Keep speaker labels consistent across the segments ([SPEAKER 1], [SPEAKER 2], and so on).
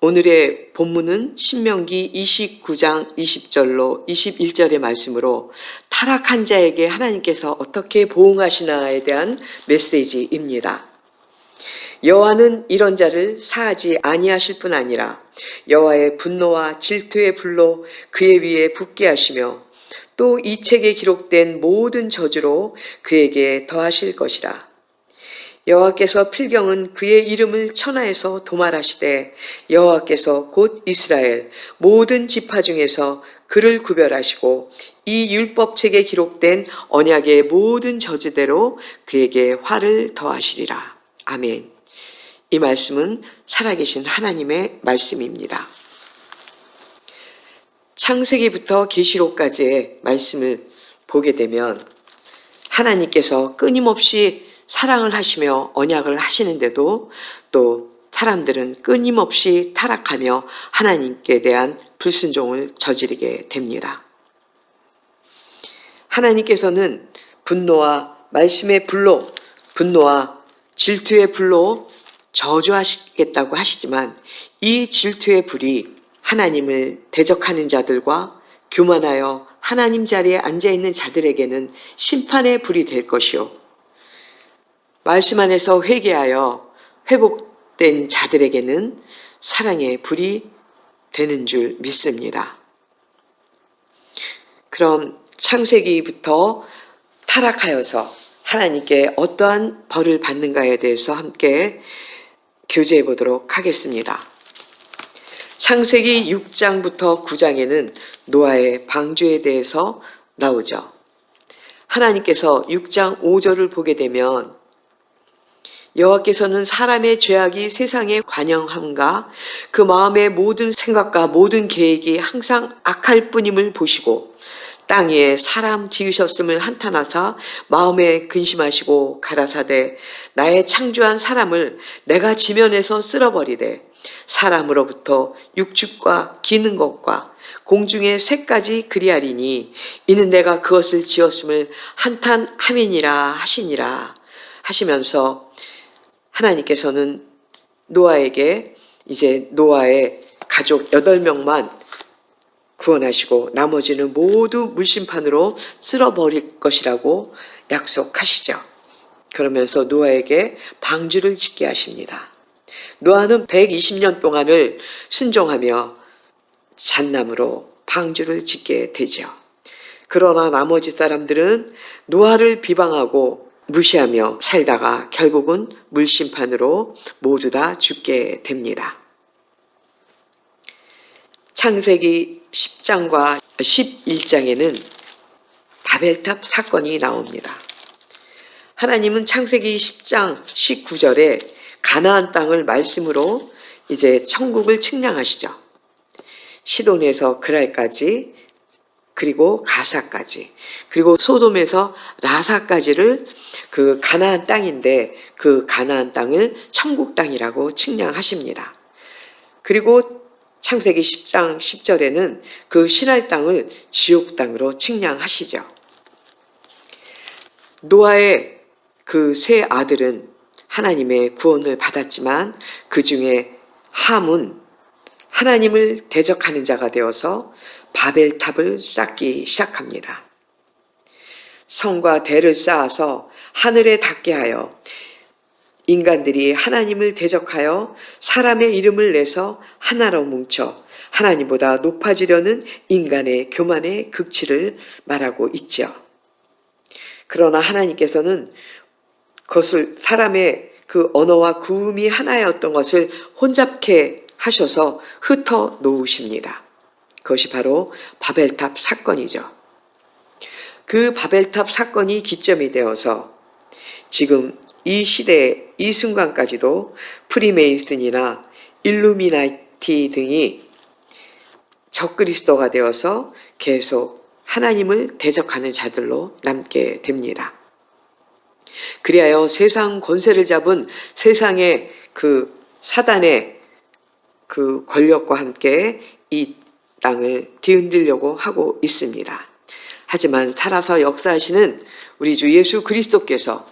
[SPEAKER 1] 오늘의 본문은 신명기 29장 20절로 21절의 말씀으로 타락한 자에게 하나님께서 어떻게 보응하시나에 대한 메시지입니다. 여호와는 이런 자를 사하지 아니하실 뿐 아니라 여호와의 분노와 질투의 불로 그의 위에 붓게 하시며 또 이 책에 기록된 모든 저주로 그에게 더하실 것이라. 여호와께서 필경은 그의 이름을 천하에서 도말하시되 여호와께서 곧 이스라엘 모든 지파 중에서 그를 구별하시고 이 율법책에 기록된 언약의 모든 저주대로 그에게 화를 더하시리라. 아멘. 이 말씀은 살아계신 하나님의 말씀입니다. 창세기부터 계시록까지의 말씀을 보게 되면 하나님께서 끊임없이 사랑을 하시며 언약을 하시는데도 또 사람들은 끊임없이 타락하며 하나님께 대한 불순종을 저지르게 됩니다. 하나님께서는 분노와 말씀의 불로, 분노와 질투의 불로 저주하시겠다고 하시지만 이 질투의 불이 하나님을 대적하는 자들과 교만하여 하나님 자리에 앉아있는 자들에게는 심판의 불이 될 것이요, 말씀 안에서 회개하여 회복된 자들에게는 사랑의 불이 되는 줄 믿습니다. 그럼 창세기부터 타락하여서 하나님께 어떠한 벌을 받는가에 대해서 함께 교제해 보도록 하겠습니다. 창세기 6장부터 9장에는 노아의 방주에 대해서 나오죠. 하나님께서 6장 5절을 보게 되면 여호와께서는 사람의 죄악이 세상에 관영함과 그 마음의 모든 생각과 모든 계획이 항상 악할 뿐임을 보시고 땅 위에 사람 지으셨음을 한탄하사 마음에 근심하시고 가라사대 나의 창조한 사람을 내가 지면에서 쓸어버리되 사람으로부터 육축과 기는 것과 공중의 새까지 그리하리니 이는 내가 그것을 지었음을 한탄함이니라 하시니라 하시면서 하나님께서는 노아에게 이제 노아의 가족 8명만 구원하시고 나머지는 모두 물심판으로 쓸어버릴 것이라고 약속하시죠. 그러면서 노아에게 방주를 짓게 하십니다. 노아는 120년 동안을 순종하며 잣나무로 방주를 짓게 되죠. 그러나 나머지 사람들은 노아를 비방하고 무시하며 살다가 결국은 물심판으로 모두 다 죽게 됩니다. 창세기 10장과 11장에는 바벨탑 사건이 나옵니다. 하나님은 창세기 10장 19절에 가나안 땅을 말씀으로 이제 천국을 측량하시죠. 시돈에서 그랄까지, 그리고 가사까지, 그리고 소돔에서 라사까지를 그 가나안 땅인데 그 가나안 땅을 천국 땅이라고 측량하십니다. 그리고 창세기 10장 10절에는 그 신할 땅을 지옥 땅으로 측량하시죠. 노아의 그 세 아들은 하나님의 구원을 받았지만 그 중에 함은 하나님을 대적하는 자가 되어서 바벨탑을 쌓기 시작합니다. 성과 대를 쌓아서 하늘에 닿게 하여 인간들이 하나님을 대적하여 사람의 이름을 내서 하나로 뭉쳐 하나님보다 높아지려는 인간의 교만의 극치를 말하고 있죠. 그러나 하나님께서는 그것을 사람의 그 언어와 구음이 하나였던 것을 혼잡케 하셔서 흩어 놓으십니다. 그것이 바로 바벨탑 사건이죠. 그 바벨탑 사건이 기점이 되어서 지금 이 시대, 이 순간까지도 프리메이슨이나 일루미나티 등이 적그리스도가 되어서 계속 하나님을 대적하는 자들로 남게 됩니다. 그리하여 세상 권세를 잡은 세상의 그 사단의 그 권력과 함께 이 땅을 뒤흔들려고 하고 있습니다. 하지만 살아서 역사하시는 우리 주 예수 그리스도께서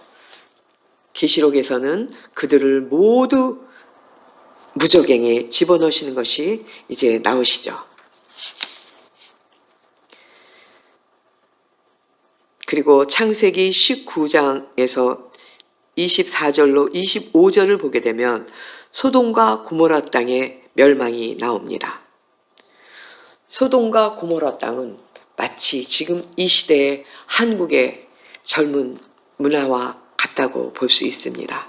[SPEAKER 1] 계시록에서는 그들을 모두 무저갱에 집어넣으시는 것이 이제 나오시죠. 그리고 창세기 19장에서 24절로 25절을 보게 되면 소돔과 고모라 땅의 멸망이 나옵니다. 소돔과 고모라 땅은 마치 지금 이 시대의 한국의 젊은 문화와 같다고 볼 수 있습니다.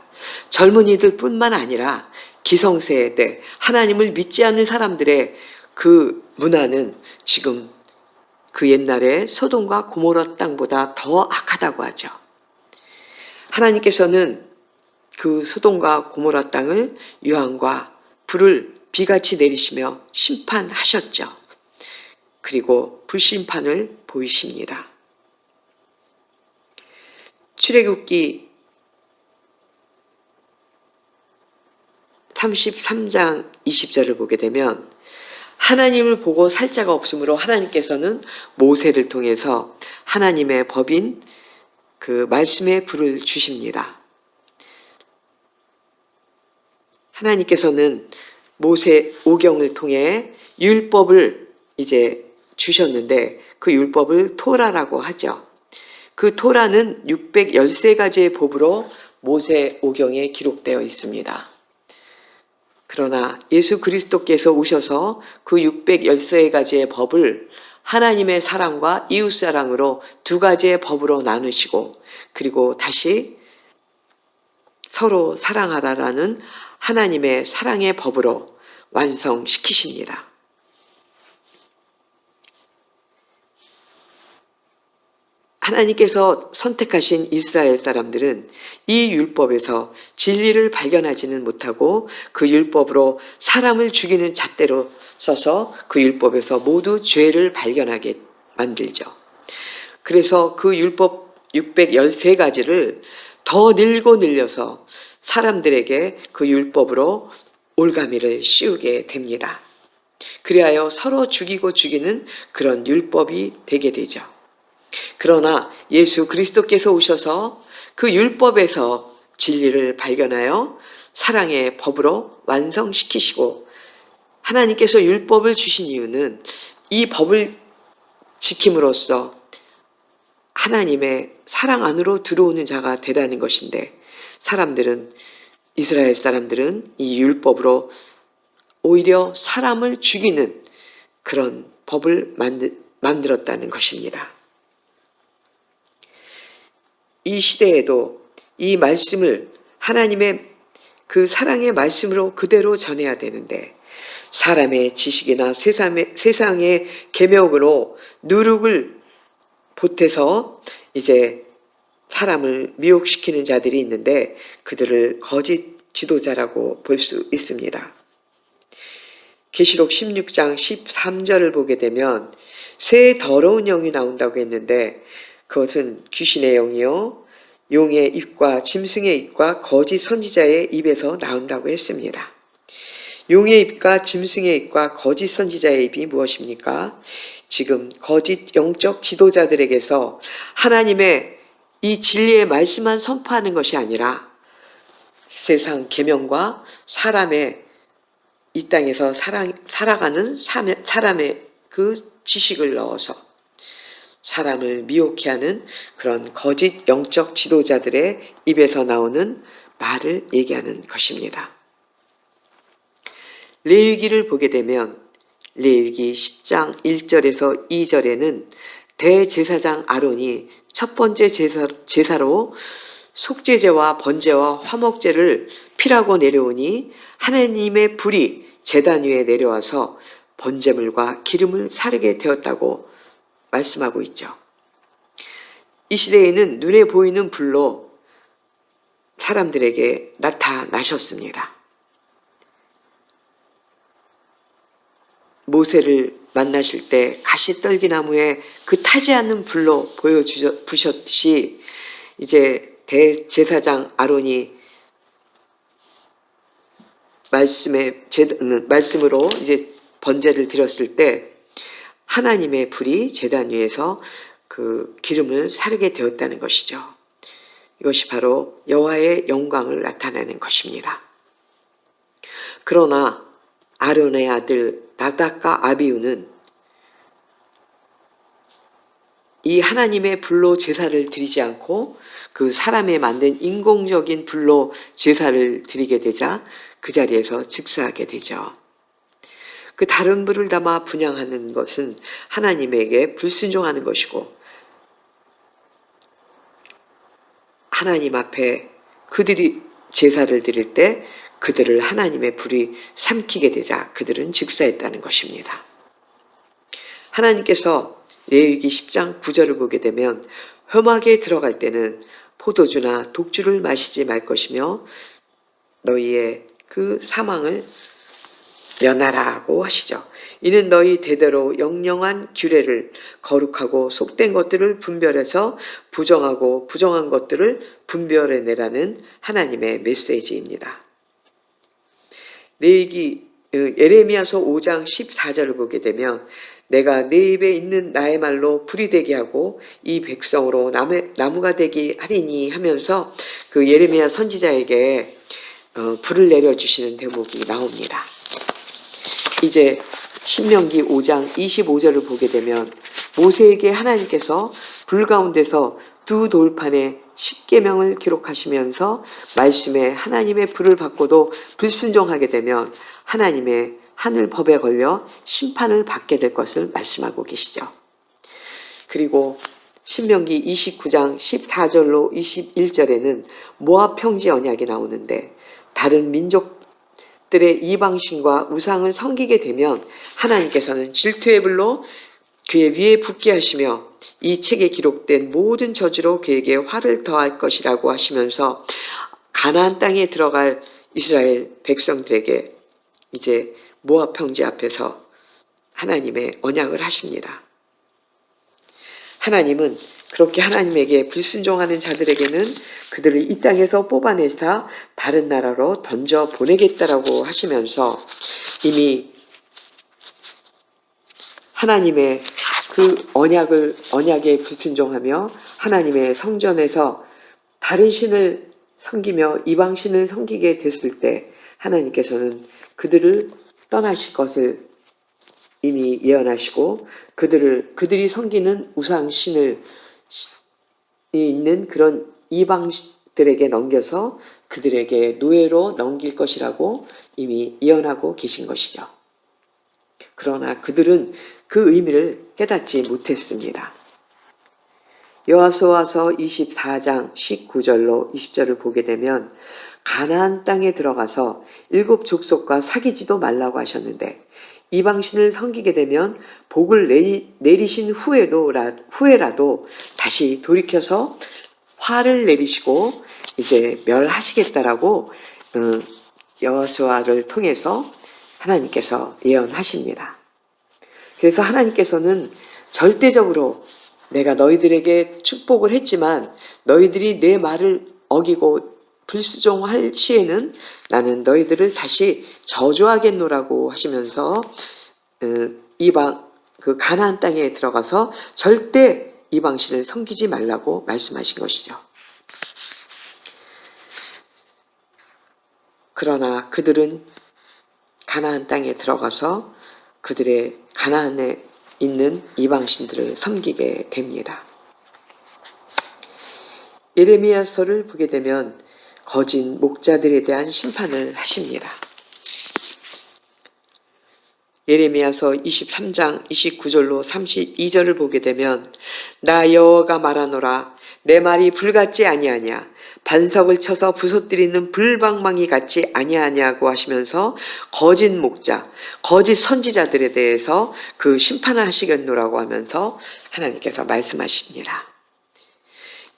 [SPEAKER 1] 젊은이들 뿐만 아니라 기성세대, 하나님을 믿지 않는 사람들의 그 문화는 지금 그 옛날에 소돔과 고모라 땅보다 더 악하다고 하죠. 하나님께서는 그 소돔과 고모라 땅을 유황과 불을 비같이 내리시며 심판하셨죠. 그리고 불심판을 보이십니다. 출애굽기 33장 20절을 보게 되면 하나님을 보고 살 자가 없으므로 하나님께서는 모세를 통해서 하나님의 법인 그 말씀의 불을 주십니다. 하나님께서는 모세 오경을 통해 율법을 이제 주셨는데 그 율법을 토라라고 하죠. 그 토라는 613가지의 법으로 모세 오경에 기록되어 있습니다. 그러나 예수 그리스도께서 오셔서 그 613가지의 법을 하나님의 사랑과 이웃사랑으로 두 가지의 법으로 나누시고 그리고 다시 서로 사랑하라라는 하나님의 사랑의 법으로 완성시키십니다. 하나님께서 선택하신 이스라엘 사람들은 이 율법에서 진리를 발견하지는 못하고 그 율법으로 사람을 죽이는 잣대로 써서 그 율법에서 모두 죄를 발견하게 만들죠. 그래서 그 율법 613가지를 더 늘고 늘려서 사람들에게 그 율법으로 올가미를 씌우게 됩니다. 그리하여 서로 죽이고 죽이는 그런 율법이 되게 되죠. 그러나 예수 그리스도께서 오셔서 그 율법에서 진리를 발견하여 사랑의 법으로 완성시키시고 하나님께서 율법을 주신 이유는 이 법을 지킴으로써 하나님의 사랑 안으로 들어오는 자가 되라는 것인데 이스라엘 사람들은 이 율법으로 오히려 사람을 죽이는 그런 법을 만들었다는 것입니다. 이 시대에도 이 말씀을 하나님의 그 사랑의 말씀으로 그대로 전해야 되는데 사람의 지식이나 세상의 계명으로 누룩을 보태서 이제 사람을 미혹시키는 자들이 있는데 그들을 거짓 지도자라고 볼 수 있습니다. 계시록 16장 13절을 보게 되면 새 더러운 영이 나온다고 했는데 그것은 귀신의 영이요 용의 입과 짐승의 입과 거짓 선지자의 입에서 나온다고 했습니다. 용의 입과 짐승의 입과 거짓 선지자의 입이 무엇입니까? 지금 거짓 영적 지도자들에게서 하나님의 이 진리의 말씀만 선포하는 것이 아니라 세상 계명과 사람의 이 땅에서 살아가는 사람의 그 지식을 넣어서 사람을 미혹해 하는 그런 거짓 영적 지도자들의 입에서 나오는 말을 얘기하는 것입니다. 레위기를 보게 되면 레위기 10장 1절에서 2절에는 대제사장 아론이 첫 번째 제사로 속죄제와 번제와 화목제를 피라고 내려오니 하나님의 불이 제단 위에 내려와서 번제물과 기름을 사르게 되었다고 말씀하고 있죠. 이 시대에는 눈에 보이는 불로 사람들에게 나타나셨습니다. 모세를 만나실 때 가시떨기나무에 그 타지 않는 불로 보여주셨듯이 이제 대제사장 아론이 말씀으로 이제 번제를 드렸을 때 하나님의 불이 제단 위에서 그 기름을 사르게 되었다는 것이죠. 이것이 바로 여호와의 영광을 나타내는 것입니다. 그러나 아론의 아들 나답과 아비후는 이 하나님의 불로 제사를 드리지 않고 그 사람의 만든 인공적인 불로 제사를 드리게 되자 그 자리에서 즉사하게 되죠. 그 다른 불을 담아 분향하는 것은 하나님에게 불순종하는 것이고, 하나님 앞에 그들이 제사를 드릴 때 그들을 하나님의 불이 삼키게 되자 그들은 즉사했다는 것입니다. 하나님께서 레위기 10장 9절을 보게 되면 험하게 들어갈 때는 포도주나 독주를 마시지 말 것이며 너희의 그 사망을 면하라고 하시죠. 이는 너희 대대로 영영한 규례를 거룩하고 속된 것들을 분별해서 부정하고 부정한 것들을 분별해내라는 하나님의 메시지입니다. 예레미야서 5장 14절을 보게 되면 내가 내 입에 있는 나의 말로 불이 되게 하고 이 백성으로 나무가 되게 하리니 하면서 그 예레미야 선지자에게 불을 내려주시는 대목이 나옵니다. 이제 신명기 5장 25절을 보게 되면 모세에게 하나님께서 불 가운데서 두 돌판에 십계명을 기록하시면서 말씀에 하나님의 불을 받고도 불순종하게 되면 하나님의 하늘 법에 걸려 심판을 받게 될 것을 말씀하고 계시죠. 그리고 신명기 29장 14절로 21절에는 모압 평지 언약이 나오는데 다른 민족들의 이방신과 우상을 섬기게 되면 하나님께서는 질투의 불로 그의 위에 붓게 하시며 이 책에 기록된 모든 저주로 그에게 화를 더할 것이라고 하시면서 가나안 땅에 들어갈 이스라엘 백성들에게 이제 모압 평지 앞에서 하나님의 언약을 하십니다. 하나님은 그렇게 하나님에게 불순종하는 자들에게는 그들을 이 땅에서 뽑아내사 다른 나라로 던져 보내겠다라고 하시면서 이미 하나님의 그 언약에 불순종하며 하나님의 성전에서 다른 신을 섬기며 이방 신을 섬기게 됐을 때 하나님께서는 그들을 떠나실 것을 이미 예언하시고 그들이 섬기는 우상 신을 있는 그런 이방들에게 넘겨서 그들에게 노예로 넘길 것이라고 이미 예언하고 계신 것이죠. 그러나 그들은 그 의미를 깨닫지 못했습니다. 여호수아서 24장 19절로 20절을 보게 되면 가나안 땅에 들어가서 7 족속과 사귀지도 말라고 하셨는데 이방신을 섬기게 되면 복을 내리신 후에라도 다시 돌이켜서 화를 내리시고 이제 멸하시겠다라고 여호수아를 통해서 하나님께서 예언하십니다. 그래서 하나님께서는 절대적으로 내가 너희들에게 축복을 했지만 너희들이 내 말을 어기고 불순종할 시에는 나는 너희들을 다시 저주하겠노라고 하시면서 이방 그 가나안 땅에 들어가서 절대 이방신을 섬기지 말라고 말씀하신 것이죠. 그러나 그들은 가나안 땅에 들어가서 그들의 가나안에 있는 이방신들을 섬기게 됩니다. 예레미야서를 보게 되면 거짓 목자들에 대한 심판을 하십니다. 예레미야서 23장 29절로 32절을 보게 되면 나 여호와가 말하노라 내 말이 불같지 아니하냐 반석을 쳐서 부서뜨리는 불방망이 같지 아니하냐고 하시면서 거짓 목자, 거짓 선지자들에 대해서 그 심판을 하시겠노라고 하면서 하나님께서 말씀하십니다.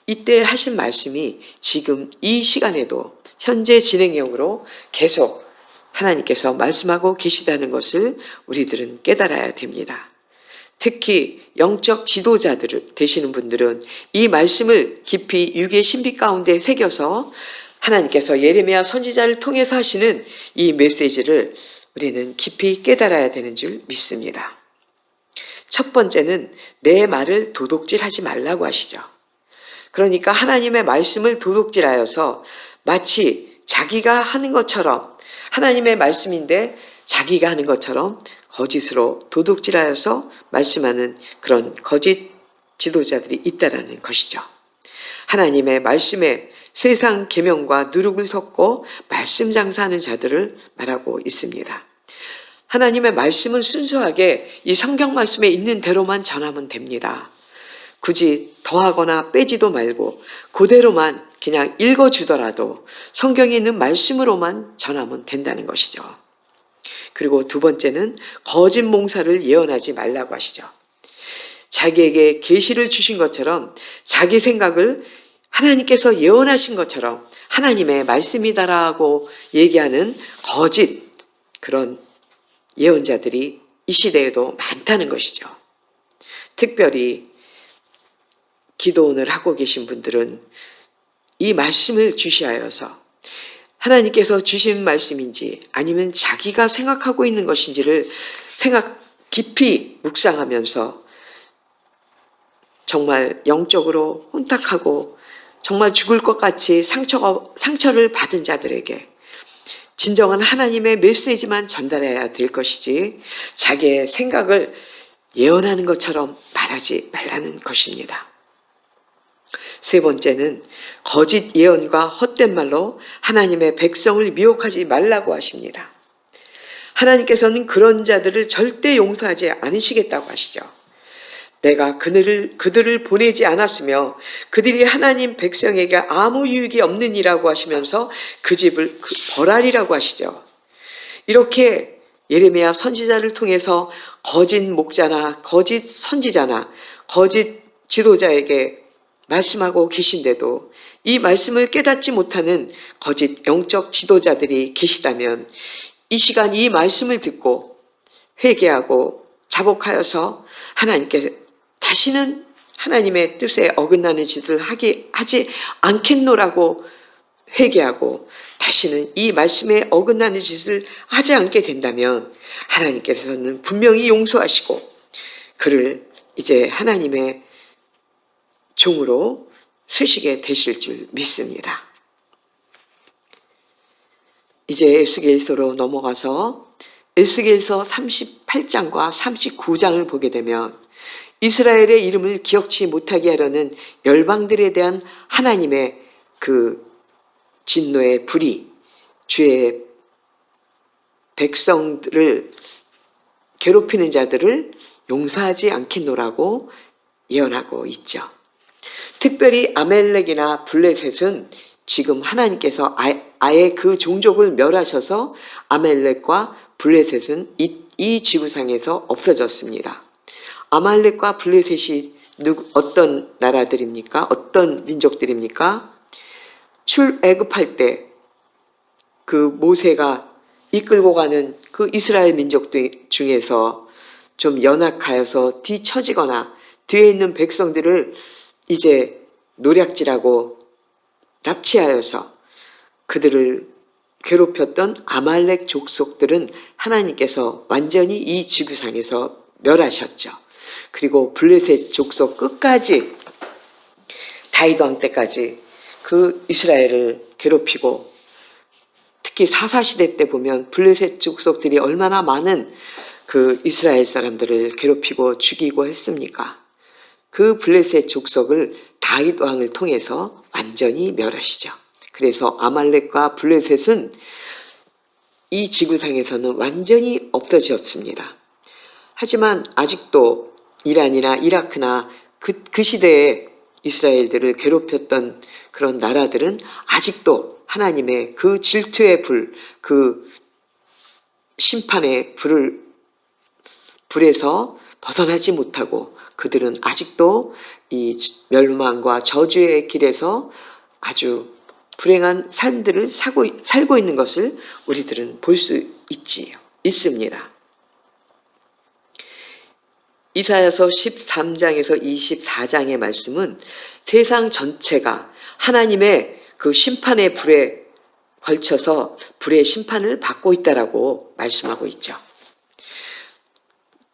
[SPEAKER 1] 이때 하신 말씀이 지금 이 시간에도 현재 진행형으로 계속 하나님께서 말씀하고 계시다는 것을 우리들은 깨달아야 됩니다. 특히 영적 지도자들 되시는 분들은 이 말씀을 깊이 육의 신비 가운데 새겨서 하나님께서 예레미야 선지자를 통해서 하시는 이 메시지를 우리는 깊이 깨달아야 되는 줄 믿습니다. 첫 번째는 내 말을 도둑질하지 말라고 하시죠. 그러니까 하나님의 말씀을 도둑질하여서 마치 자기가 하는 것처럼, 하나님의 말씀인데 자기가 하는 것처럼 거짓으로 도둑질하여서 말씀하는 그런 거짓 지도자들이 있다라는 것이죠. 하나님의 말씀에 세상 계명과 누룩을 섞고 말씀 장사하는 자들을 말하고 있습니다. 하나님의 말씀은 순수하게 이 성경 말씀에 있는 대로만 전하면 됩니다. 굳이 더하거나 빼지도 말고 그대로만 그냥 읽어주더라도 성경에 있는 말씀으로만 전하면 된다는 것이죠. 그리고 두 번째는 거짓 몽사를 예언하지 말라고 하시죠. 자기에게 계시를 주신 것처럼 자기 생각을 하나님께서 예언하신 것처럼 하나님의 말씀이다라고 얘기하는 거짓 그런 예언자들이 이 시대에도 많다는 것이죠. 특별히 기도원을 하고 계신 분들은 이 말씀을 주시하여서 하나님께서 주신 말씀인지 아니면 자기가 생각하고 있는 것인지를 깊이 묵상하면서 정말 영적으로 혼탁하고 정말 죽을 것 같이 상처를 받은 자들에게 진정한 하나님의 메시지만 전달해야 될 것이지 자기의 생각을 예언하는 것처럼 말하지 말라는 것입니다. 세 번째는 거짓 예언과 헛된 말로 하나님의 백성을 미혹하지 말라고 하십니다. 하나님께서는 그런 자들을 절대 용서하지 않으시겠다고 하시죠. 내가 그들을 보내지 않았으며 그들이 하나님 백성에게 아무 유익이 없느니라고 하시면서 그 집을 벌하리라고 하시죠. 이렇게 예레미야 선지자를 통해서 거짓 목자나 거짓 선지자나 거짓 지도자에게 말씀하고 계신데도 이 말씀을 깨닫지 못하는 거짓 영적 지도자들이 계시다면 이 시간 이 말씀을 듣고 회개하고 자복하여서 하나님께 다시는 하나님의 뜻에 어긋나는 짓을 하지 않겠노라고 회개하고 다시는 이 말씀에 어긋나는 짓을 하지 않게 된다면 하나님께서는 분명히 용서하시고 그를 이제 하나님의 종으로 쓰시게 되실 줄 믿습니다. 이제 에스겔서로 넘어가서 에스겔서 38장과 39장을 보게 되면 이스라엘의 이름을 기억치 못하게 하려는 열방들에 대한 하나님의 그 진노의 불이 주의 백성들을 괴롭히는 자들을 용서하지 않겠노라고 예언하고 있죠. 특별히 아멜렉이나 블레셋은 지금 하나님께서 아예 그 종족을 멸하셔서 아멜렉과 블레셋은 이 지구상에서 없어졌습니다. 아말렉과 블레셋이 어떤 나라들입니까? 어떤 민족들입니까? 출애굽할 때 그 모세가 이끌고 가는 그 이스라엘 민족들 중에서 좀 연약하여서 뒤처지거나 뒤에 있는 백성들을 이제 노략질하고 납치하여서 그들을 괴롭혔던 아말렉 족속들은 하나님께서 완전히 이 지구상에서 멸하셨죠. 그리고 블레셋 족속 끝까지 다윗 왕 때까지 그 이스라엘을 괴롭히고 특히 사사시대 때 보면 블레셋 족속들이 얼마나 많은 그 이스라엘 사람들을 괴롭히고 죽이고 했습니까? 그 블레셋 족속을 다윗 왕을 통해서 완전히 멸하시죠. 그래서 아말렉과 블레셋은 이 지구상에서는 완전히 없어졌습니다. 하지만 아직도 이란이나 이라크나 그 시대에 이스라엘들을 괴롭혔던 그런 나라들은 아직도 하나님의 그 질투의 불, 그 심판의 불에서 벗어나지 못하고 그들은 아직도 이 멸망과 저주의 길에서 아주 불행한 삶들을 살고 있는 것을 우리들은 볼 수 있습니다. 이사야서 13장에서 24장의 말씀은 세상 전체가 하나님의 그 심판의 불에 걸쳐서 불의 심판을 받고 있다라고 말씀하고 있죠.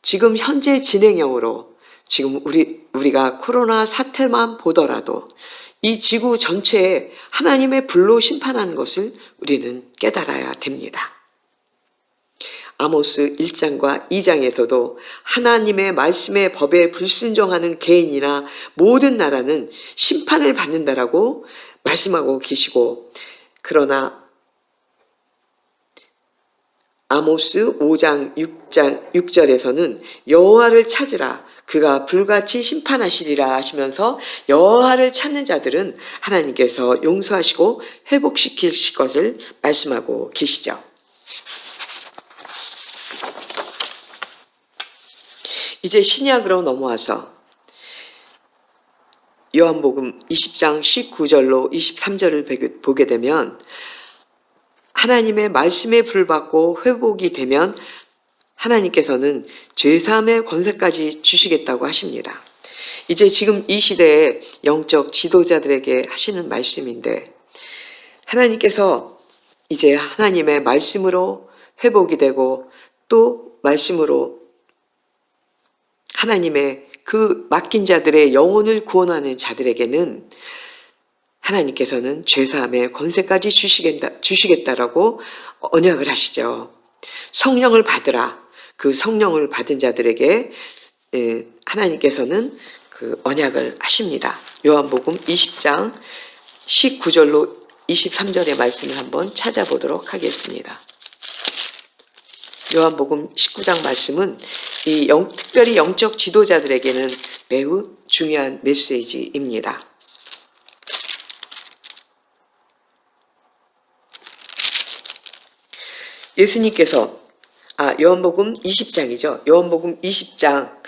[SPEAKER 1] 지금 현재 진행형으로 지금 우리가 코로나 사태만 보더라도 이 지구 전체에 하나님의 불로 심판하는 것을 우리는 깨달아야 됩니다. 아모스 1장과 2장에서도 하나님의 말씀의 법에 불순종하는 개인이나 모든 나라는 심판을 받는다라고 말씀하고 계시고, 그러나 아모스 5장 6절에서는 여호와를 찾으라 그가 불같이 심판하시리라 하시면서 여호와를 찾는 자들은 하나님께서 용서하시고 회복시키실 것을 말씀하고 계시죠. 이제 신약으로 넘어와서 요한복음 20장 19절로 23절을 보게 되면 하나님의 말씀에 불받고 회복이 되면 하나님께서는 죄사함의 권세까지 주시겠다고 하십니다. 이제 지금 이 시대의 영적 지도자들에게 하시는 말씀인데, 하나님께서 이제 하나님의 말씀으로 회복이 되고 또 말씀으로 하나님의 그 맡긴 자들의 영혼을 구원하는 자들에게는 하나님께서는 죄사함의 권세까지 주시겠다라고 언약을 하시죠. 성령을 받으라. 그 성령을 받은 자들에게 하나님께서는 그 언약을 하십니다. 요한복음 20장 19절로 23절의 말씀을 한번 찾아보도록 하겠습니다. 요한복음 19장 말씀은 특별히 영적 지도자들에게는 매우 중요한 메시지입니다. 예수님께서 요한복음 20장이죠. 요한복음 20장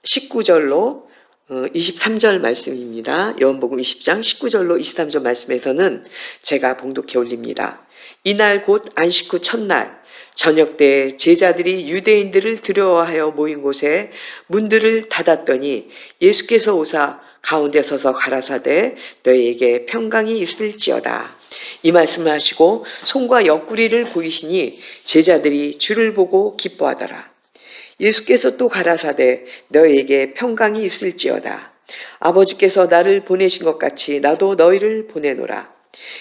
[SPEAKER 1] 19절로 23절 말씀입니다. 요한복음 20장 19절로 23절 말씀에서는 제가 봉독해 올립니다. 이날 곧 안식 후 첫날 저녁 때 제자들이 유대인들을 두려워하여 모인 곳에 문들을 닫았더니 예수께서 오사 가운데 서서 가라사대 너희에게 평강이 있을지어다. 이 말씀을 하시고 손과 옆구리를 보이시니 제자들이 주를 보고 기뻐하더라. 예수께서 또 가라사대 너희에게 평강이 있을지어다. 아버지께서 나를 보내신 것 같이 나도 너희를 보내노라.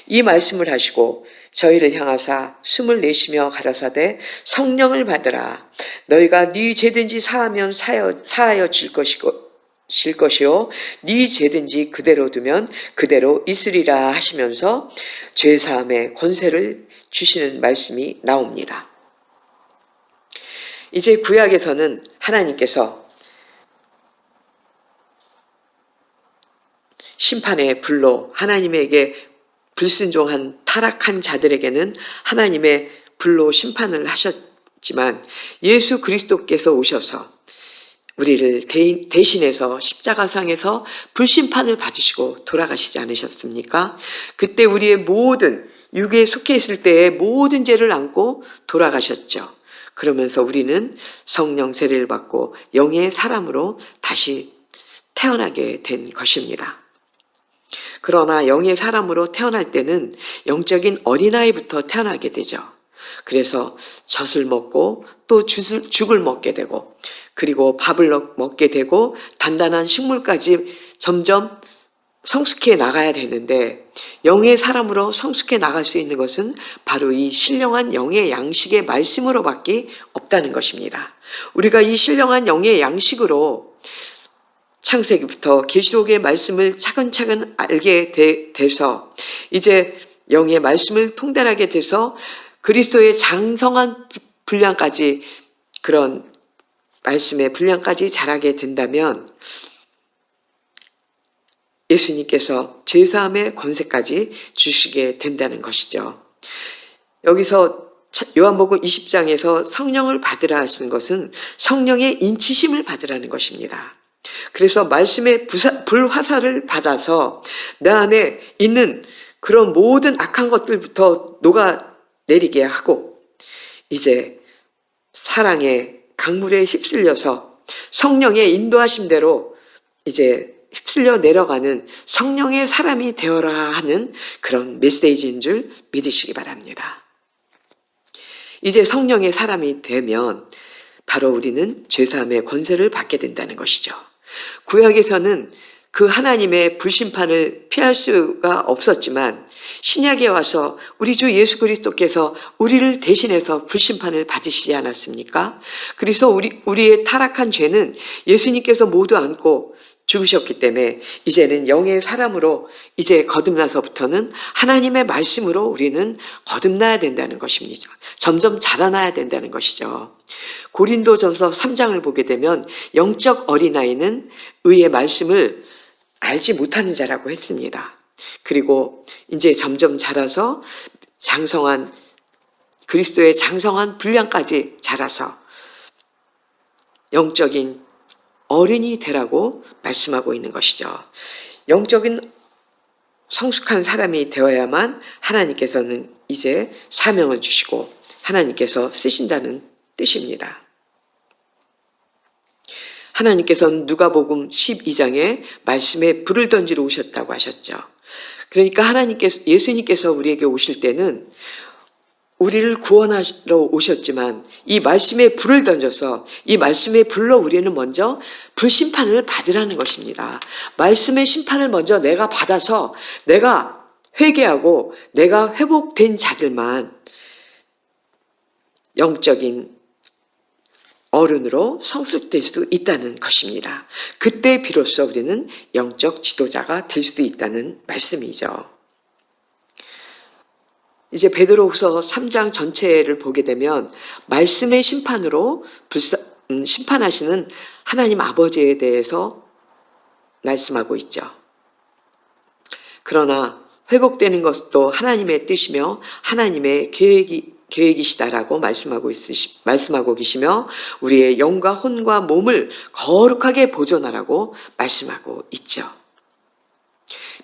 [SPEAKER 1] 이 말씀을 하시고 저희를 향하사 숨을 내쉬며 가라사대 성령을 받으라. 너희가 네 죄든지 사하면 사하여 줄 것이요 네 죄든지 그대로 두면 그대로 있으리라 하시면서 죄사함의 권세를 주시는 말씀이 나옵니다. 이제 구약에서는 하나님께서 심판의 불로 하나님에게 불순종한 타락한 자들에게는 하나님의 불로 심판을 하셨지만 예수 그리스도께서 오셔서 우리를 대신해서 십자가상에서 불심판을 받으시고 돌아가시지 않으셨습니까? 그때 우리의 모든 육에 속해 있을 때의 모든 죄를 안고 돌아가셨죠. 그러면서 우리는 성령 세례를 받고 영의 사람으로 다시 태어나게 된 것입니다. 그러나 영의 사람으로 태어날 때는 영적인 어린아이부터 태어나게 되죠. 그래서 젖을 먹고 또 죽을 먹게 되고 그리고 밥을 먹게 되고 단단한 식물까지 점점 성숙해 나가야 되는데, 영의 사람으로 성숙해 나갈 수 있는 것은 바로 이 신령한 영의 양식의 말씀으로밖에 없다는 것입니다. 우리가 이 신령한 영의 양식으로 창세기부터 계시록의 말씀을 차근차근 알게 돼서 이제 영의 말씀을 통달하게 돼서 그리스도의 장성한 분량까지, 그런 말씀의 분량까지 자라게 된다면 예수님께서 죄사함의 권세까지 주시게 된다는 것이죠. 여기서 요한복음 20장에서 성령을 받으라 하시는 것은 성령의 인치심을 받으라는 것입니다. 그래서 말씀의 불화살을 받아서 내 안에 있는 그런 모든 악한 것들부터 녹아내리게 하고 이제 사랑의 강물에 휩쓸려서 성령의 인도하심대로 이제 휩쓸려 내려가는 성령의 사람이 되어라 하는 그런 메시지인 줄 믿으시기 바랍니다. 이제 성령의 사람이 되면 바로 우리는 죄사함의 권세를 받게 된다는 것이죠. 구약에서는 그 하나님의 불심판을 피할 수가 없었지만 신약에 와서 우리 주 예수 그리스도께서 우리를 대신해서 불심판을 받으시지 않았습니까? 그래서 우리의 타락한 죄는 예수님께서 모두 안고 죽으셨기 때문에 이제는 영의 사람으로 이제 거듭나서부터는 하나님의 말씀으로 우리는 거듭나야 된다는 것입니다. 점점 자라나야 된다는 것이죠. 고린도전서 3장을 보게 되면 영적 어린아이는 의의 말씀을 알지 못하는 자라고 했습니다. 그리고 이제 점점 자라서 장성한 그리스도의 장성한 분량까지 자라서 영적인 어른이 되라고 말씀하고 있는 것이죠. 영적인 성숙한 사람이 되어야만 하나님께서는 이제 사명을 주시고 하나님께서 쓰신다는 뜻입니다. 하나님께서는 누가복음 12장에 말씀에 불을 던지러 오셨다고 하셨죠. 그러니까 예수님께서 우리에게 오실 때는 우리를 구원하러 오셨지만 이 말씀에 불을 던져서 이 말씀의 불로 우리는 먼저 불심판을 받으라는 것입니다. 말씀의 심판을 먼저 내가 받아서 내가 회개하고 내가 회복된 자들만 영적인 어른으로 성숙될 수 있다는 것입니다. 그때 비로소 우리는 영적 지도자가 될 수 있다는 말씀이죠. 이제 베드로후서 3장 전체를 보게 되면 말씀의 심판으로 심판하시는 하나님 아버지에 대해서 말씀하고 있죠. 그러나 회복되는 것도 하나님의 뜻이며 하나님의 계획이시다라고 말씀하고 계시며 우리의 영과 혼과 몸을 거룩하게 보존하라고 말씀하고 있죠.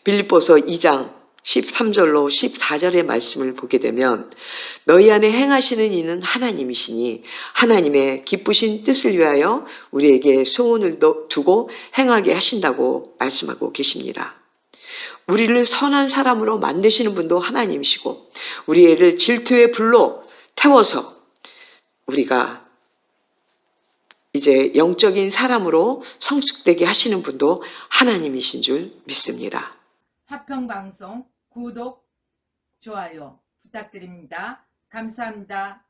[SPEAKER 1] 빌립보서 2장 13절로 14절의 말씀을 보게 되면 너희 안에 행하시는 이는 하나님이시니 하나님의 기쁘신 뜻을 위하여 우리에게 소원을 두고 행하게 하신다고 말씀하고 계십니다. 우리를 선한 사람으로 만드시는 분도 하나님이시고 우리를 질투의 불로 태워서 우리가 이제 영적인 사람으로 성숙되게 하시는 분도 하나님이신 줄 믿습니다.
[SPEAKER 2] 화평방송 구독, 좋아요 부탁드립니다. 감사합니다.